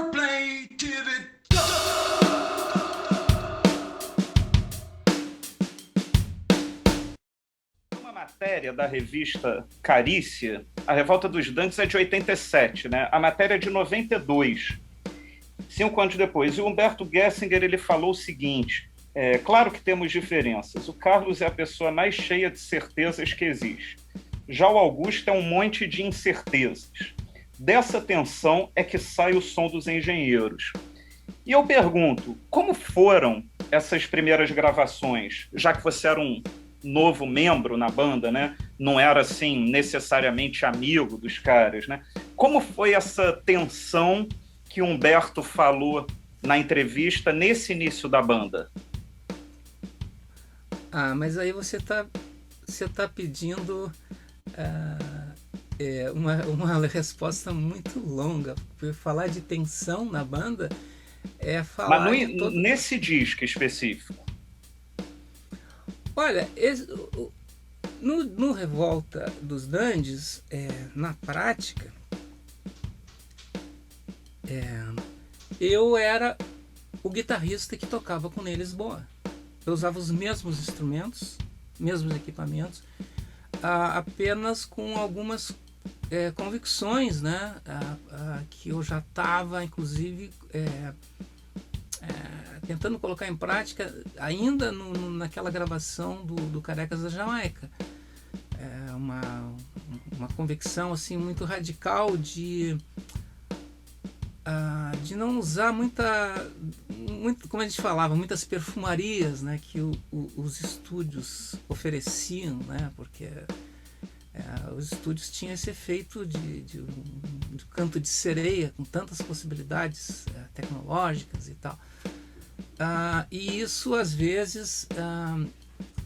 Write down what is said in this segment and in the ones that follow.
Play TV. Uma matéria da revista Carícia, A Revolta dos Dantes é de 87, né? A matéria é de 92, 5 anos depois. E o Humberto Gessinger ele falou o seguinte: claro que temos diferenças. O Carlos é a pessoa mais cheia de certezas que existe. Já o Augusto é um monte de incertezas. Dessa tensão é que sai o som dos engenheiros. E eu pergunto, como foram essas primeiras gravações, já que você era um novo membro na banda, né? Não era assim necessariamente amigo dos caras, né? Como foi essa tensão que Humberto falou na entrevista nesse início da banda? Mas aí você tá pedindo uma resposta muito longa. Porque falar de tensão na banda é Mas falar de todo. nesse disco específico. Olha, no Revolta dos Dandes, na prática, eu era o guitarrista que tocava com Ney Lisboa. Eu usava os mesmos instrumentos, mesmos equipamentos, apenas com algumas convicções, né? Que eu já estava, inclusive, tentando colocar em prática ainda naquela gravação do Carecas da Jamaica. Uma convicção assim, muito radical de não usar muito, como a gente falava, muitas perfumarias, né, que os estúdios ofereciam, né, porque os estúdios tinham esse efeito de canto de sereia, com tantas possibilidades tecnológicas e tal. E isso às vezes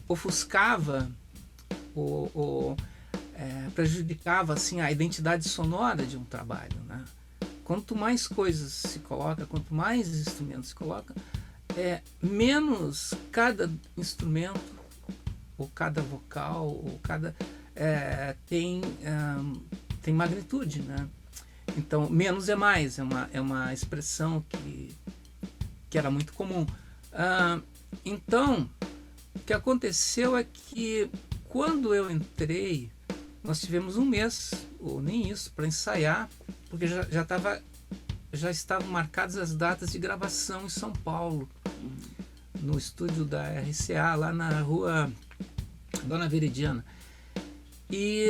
ofuscava ou prejudicava assim, a identidade sonora de um trabalho, né? Quanto mais coisas se coloca, quanto mais instrumentos se coloca, menos cada instrumento, ou cada vocal, ou cada tem magnitude, né? Então, menos é mais, é uma expressão que era muito comum. Então, o que aconteceu é que quando eu entrei, nós tivemos um mês, ou nem isso, para ensaiar, porque já estavam marcadas as datas de gravação em São Paulo, no estúdio da RCA, lá na rua Dona Veridiana. E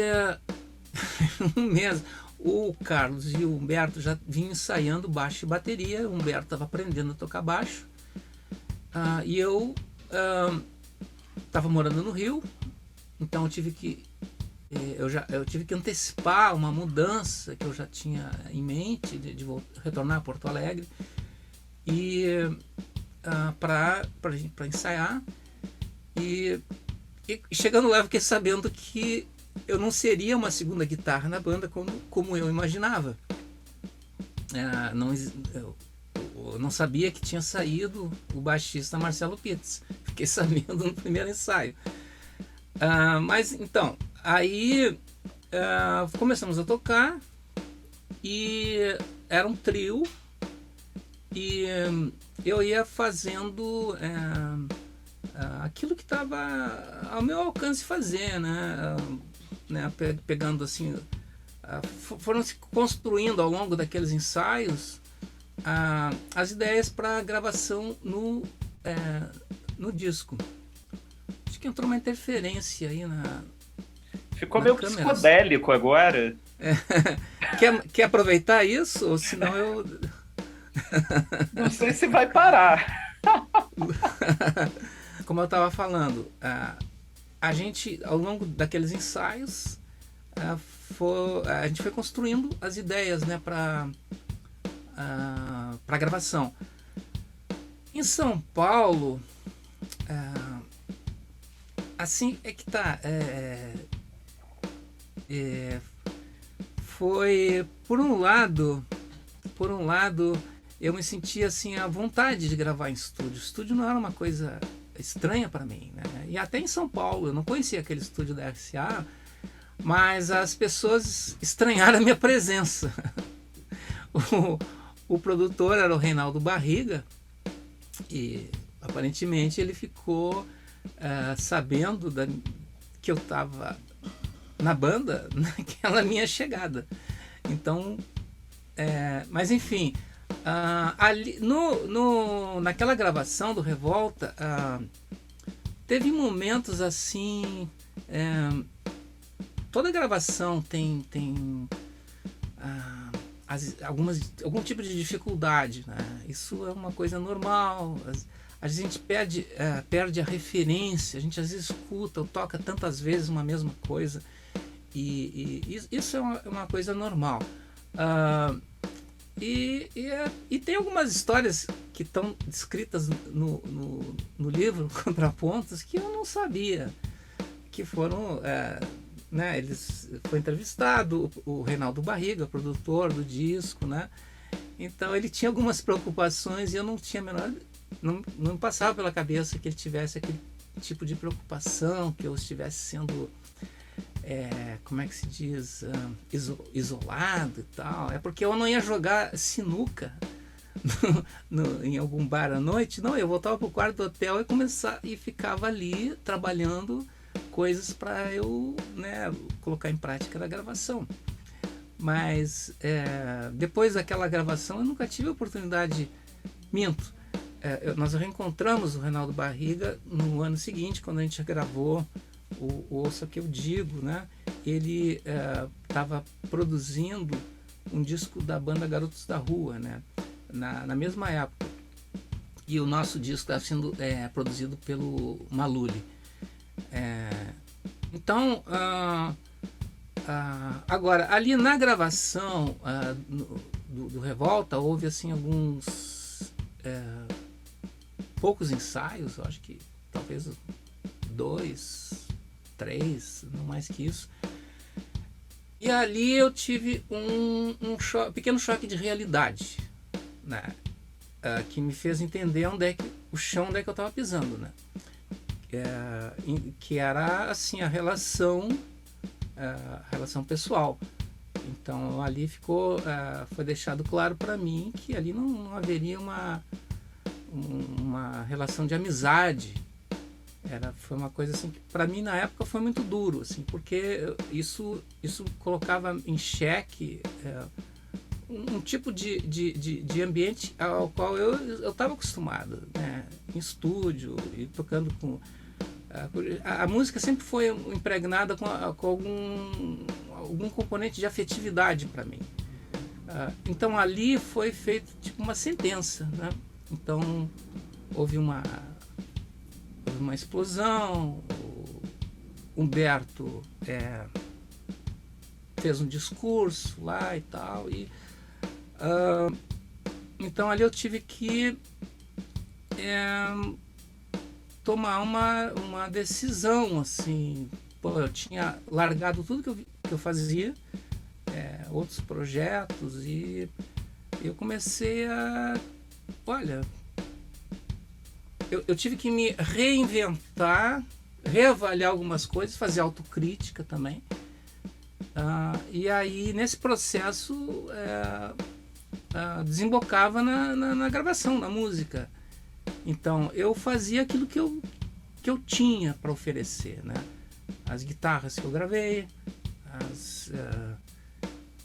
um mês, o Carlos e o Humberto já vinham ensaiando baixo e bateria. O Humberto estava aprendendo a tocar baixo, e eu estava morando no Rio, então eu tive que antecipar uma mudança que eu já tinha em mente de retornar a Porto Alegre e para ensaiar. E chegando lá, eu fiquei sabendo que eu não seria uma segunda guitarra na banda como eu imaginava. Eu não sabia que tinha saído o baixista Marcelo Pitts. Fiquei sabendo no primeiro ensaio. Mas então, aí começamos a tocar e era um trio e eu ia fazendo aquilo que estava ao meu alcance fazer, né? Pegando assim, foram se construindo ao longo daqueles ensaios as ideias para gravação no disco. Acho que entrou uma interferência aí Ficou na meio câmera. psicodélico agora. Quer aproveitar isso? Ou senão eu... Não sei se vai parar. Como eu estava falando, a gente, ao longo daqueles ensaios, a gente foi construindo as ideias, né, para gravação. Em São Paulo, assim é que tá. Foi por um lado, eu me sentia assim a vontade de gravar em estúdio. O estúdio não era uma coisa estranha para mim, né? E até em São Paulo, eu não conhecia aquele estúdio da RCA, mas as pessoas estranharam a minha presença. o produtor era o Reinaldo Barriga, e aparentemente ele ficou sabendo que eu estava na banda naquela minha chegada. Então, mas enfim, ali, naquela gravação do Revolta, teve momentos assim. Toda gravação tem algum tipo de dificuldade, né? Isso é uma coisa normal. A gente perde a referência, a gente às vezes escuta ou toca tantas vezes uma mesma coisa, e isso é uma coisa normal. E tem algumas histórias que estão descritas no livro Contrapontos que eu não sabia, que foram... né, foi entrevistado o Reinaldo Barriga, produtor do disco, né? Então ele tinha algumas preocupações e eu não tinha a menor... Não me passava pela cabeça que ele tivesse aquele tipo de preocupação, que eu estivesse sendo... como é que se diz? Isolado e tal. É porque eu não ia jogar sinuca em algum bar à noite. Não, eu voltava pro quarto do hotel e ficava ali trabalhando coisas para eu, né, colocar em prática da gravação. Mas depois daquela gravação eu nunca tive a oportunidade. Minto. Nós reencontramos o Reinaldo Barriga no ano seguinte, quando a gente gravou o Ouça Que Eu Digo, né? Ele estava produzindo um disco da banda Garotos da Rua, né? Na mesma época. E o nosso disco estava sendo produzido pelo Maluli. Então, agora, ali na gravação do Revolta, houve assim alguns poucos ensaios, eu acho que talvez 2, 3, não mais que isso. E ali eu tive um pequeno choque de realidade, né? Que me fez entender o chão onde é que eu estava pisando, né? Que era assim a relação pessoal. Então ali foi deixado claro para mim que ali não haveria uma relação de amizade. Foi uma coisa assim que para mim na época foi muito duro, assim, porque isso colocava em xeque um tipo de ambiente ao qual eu estava acostumado, né? Em estúdio e tocando com... A música sempre foi impregnada com algum componente de afetividade para mim. Então ali foi feito tipo uma sentença, né? Então houve uma explosão, o Humberto fez um discurso lá e tal, e então ali eu tive que tomar uma decisão, assim. Pô, eu tinha largado tudo que eu fazia, outros projetos, e eu comecei olha, eu tive que me reinventar, reavaliar algumas coisas, fazer autocrítica também. E aí nesse processo desembocava na gravação, na música. Então eu fazia aquilo que eu tinha para oferecer, né? As guitarras que eu gravei,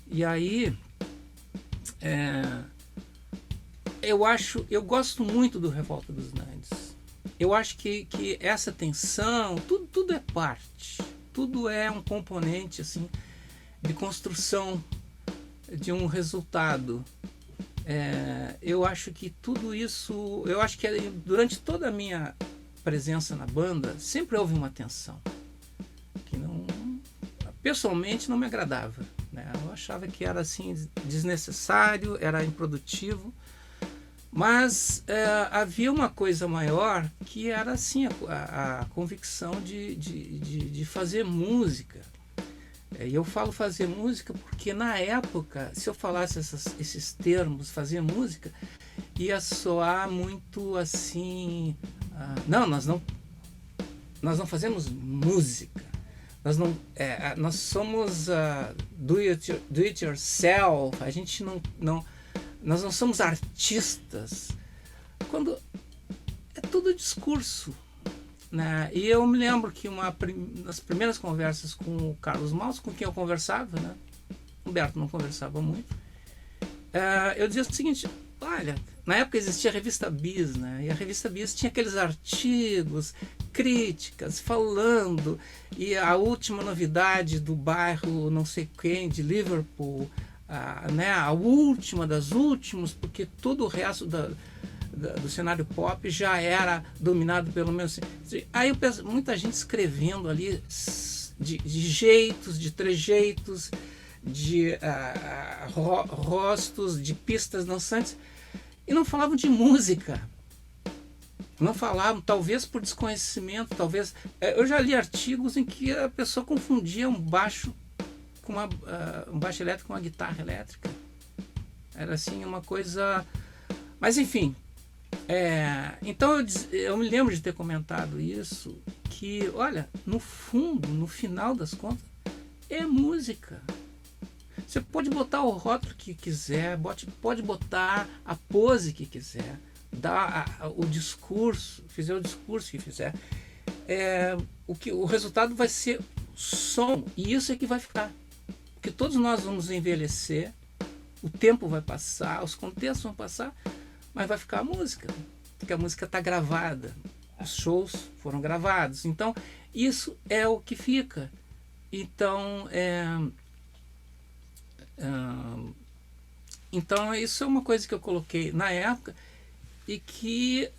e aí eu gosto muito do Revolta dos Nandes. Eu acho que essa tensão, tudo é parte, tudo é um componente assim de construção de um resultado. Eu acho que tudo isso, durante toda a minha presença na banda sempre houve uma tensão que pessoalmente não me agradava, né? Eu achava que era assim desnecessário, era improdutivo, mas havia uma coisa maior que era assim a convicção de fazer música. E eu falo fazer música porque na época, se eu falasse esses termos, fazer música, ia soar muito assim, não, nós não fazemos música, nós somos do it yourself, a gente não nós não somos artistas, quando é tudo discurso, né? E eu me lembro que nas primeiras conversas com o Carlos Maus, com quem eu conversava, né? Humberto não conversava muito, eu dizia o seguinte: olha, na época existia a revista Bis, né? E a revista Bis tinha aqueles artigos, críticas, falando, e a última novidade do bairro não sei quem, de Liverpool, né? A última das últimas, porque todo o resto do cenário pop já era dominado pelo menos. Aí eu penso, muita gente escrevendo ali de jeitos, de trejeitos, de rostos, de pistas dançantes, e não falavam de música. Não falavam, talvez por desconhecimento, talvez. Eu já li artigos em que a pessoa confundia um baixo com um baixo elétrico com uma guitarra elétrica. Era assim uma coisa. Mas enfim. Então eu me lembro de ter comentado isso, que olha, no fundo, no final das contas, é música. Você pode botar o rótulo que quiser, pode botar a pose que quiser, dar o discurso, fizer o discurso que fizer. O resultado vai ser som, e isso é que vai ficar. Porque todos nós vamos envelhecer, o tempo vai passar, os contextos vão passar, mas vai ficar a música, porque a música está gravada, os shows foram gravados, então isso é o que fica. Então então isso é uma coisa que eu coloquei na época e que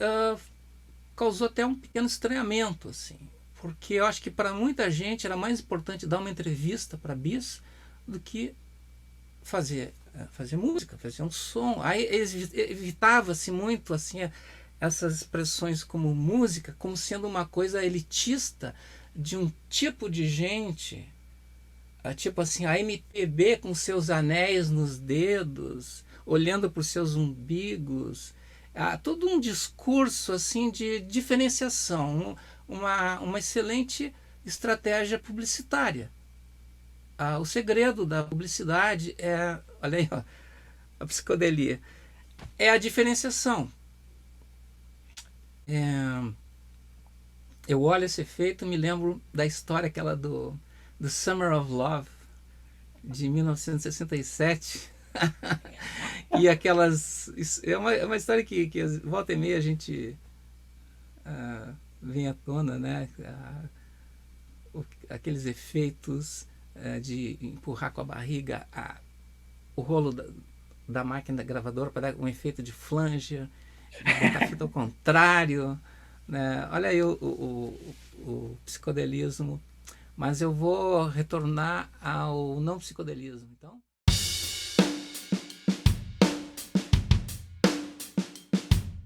causou até um pequeno estranhamento, assim, porque eu acho que para muita gente era mais importante dar uma entrevista para Bis do que fazer música, fazer um som. Aí evitava-se muito assim essas expressões como música, como sendo uma coisa elitista de um tipo de gente, tipo assim, a MPB com seus anéis nos dedos, olhando para os seus umbigos, todo um discurso assim de diferenciação, uma excelente estratégia publicitária. O segredo da publicidade olha aí, ó, a psicodelia, é a diferenciação. Eu olho esse efeito e me lembro da história aquela do Summer of Love, de 1967. E aquelas... É uma história que volta e meia a gente vem à tona, né? Aqueles efeitos de empurrar com a barriga o rolo da máquina gravadora para dar um efeito de flange, botar a fita ao contrário, né? Olha aí o psicodelismo. Mas eu vou retornar ao não psicodelismo, então.